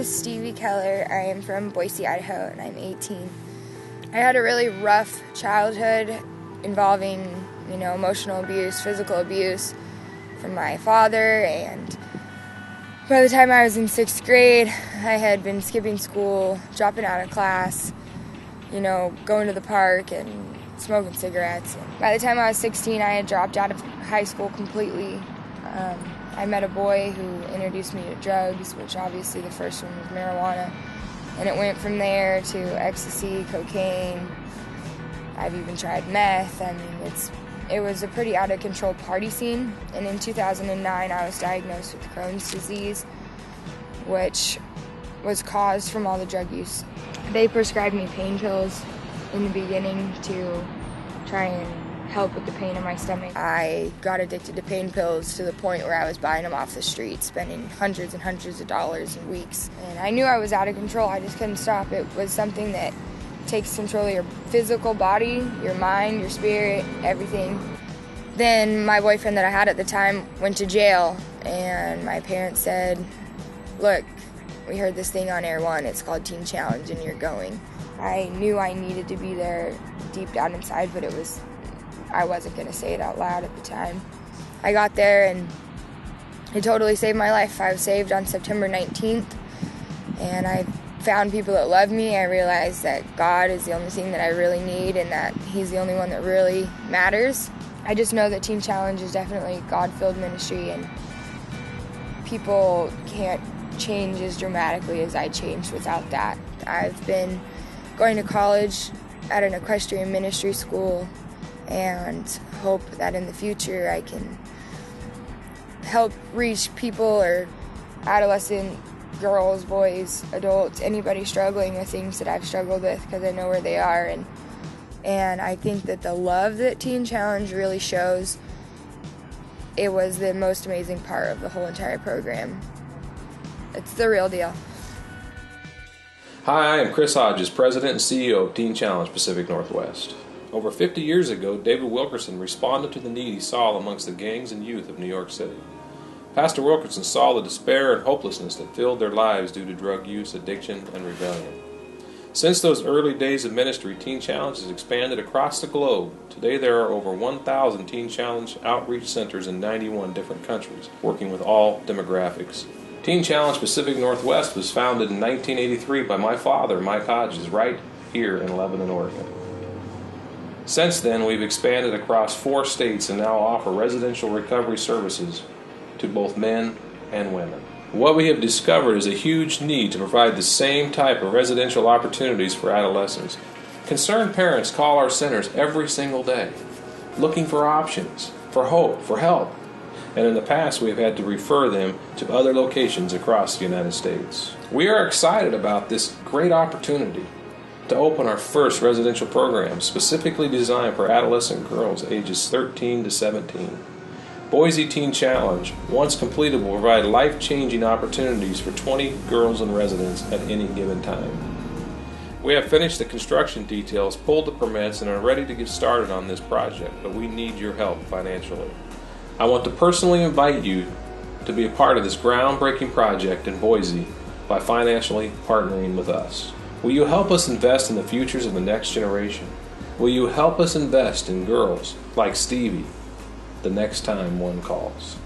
is Stevie Keller. I am from Boise, Idaho, and I'm 18. I had a really rough childhood involving, emotional abuse, physical abuse from my father, and by the time I was in 6th grade, I had been skipping school, dropping out of class, going to the park and smoking cigarettes. By the time I was 16, I had dropped out of high school completely. I met a boy who introduced me to drugs, which obviously the first one was marijuana, and it went from there to ecstasy, cocaine. I've even tried meth. It was a pretty out-of-control party scene, and in 2009 I was diagnosed with Crohn's disease, which was caused from all the drug use. They prescribed me pain pills in the beginning to try and help with the pain in my stomach. I got addicted to pain pills to the point where I was buying them off the street, spending hundreds and hundreds of dollars in weeks. And I knew I was out of control. I just couldn't stop. It was something that takes control of your physical body, your mind, your spirit, everything. Then my boyfriend that I had at the time went to jail, and my parents said, "Look, we heard this thing on Air 1, it's called Teen Challenge, and you're going." I knew I needed to be there deep down inside, but I wasn't going to say it out loud at the time. I got there, and it totally saved my life. I was saved on September 19th, and I found people that love me. I realized that God is the only thing that I really need, and that He's the only one that really matters. I just know that Teen Challenge is definitely God-filled ministry, and people can't change as dramatically as I changed without that. I've been going to college at an equestrian ministry school, and hope that in the future I can help reach people, or adolescent girls, boys, adults, anybody struggling with things that I've struggled with, because I know where they are. And I think that the love that Teen Challenge really shows, it was the most amazing part of the whole entire program. It's the real deal. Hi, I am Chris Hodges, President and CEO of Teen Challenge Pacific Northwest. Over 50 years ago, David Wilkerson responded to the need he saw amongst the gangs and youth of New York City. Pastor Wilkerson saw the despair and hopelessness that filled their lives due to drug use, addiction, and rebellion. Since those early days of ministry, Teen Challenge has expanded across the globe. Today there are over 1,000 Teen Challenge outreach centers in 91 different countries, working with all demographics. Teen Challenge Pacific Northwest was founded in 1983 by my father, Mike Hodges, right here in Lebanon, Oregon. Since then, we've expanded across 4 states and now offer residential recovery services to both men and women. What we have discovered is a huge need to provide the same type of residential opportunities for adolescents. Concerned parents call our centers every single day, looking for options, for hope, for help. And in the past, we have had to refer them to other locations across the United States. We are excited about this great opportunity to open our first residential program specifically designed for adolescent girls ages 13 to 17. Boise Teen Challenge, once completed, will provide life-changing opportunities for 20 girls and residents at any given time. We have finished the construction details, pulled the permits, and are ready to get started on this project, but we need your help financially. I want to personally invite you to be a part of this groundbreaking project in Boise by financially partnering with us. Will you help us invest in the futures of the next generation? Will you help us invest in girls like Stevie the next time one calls?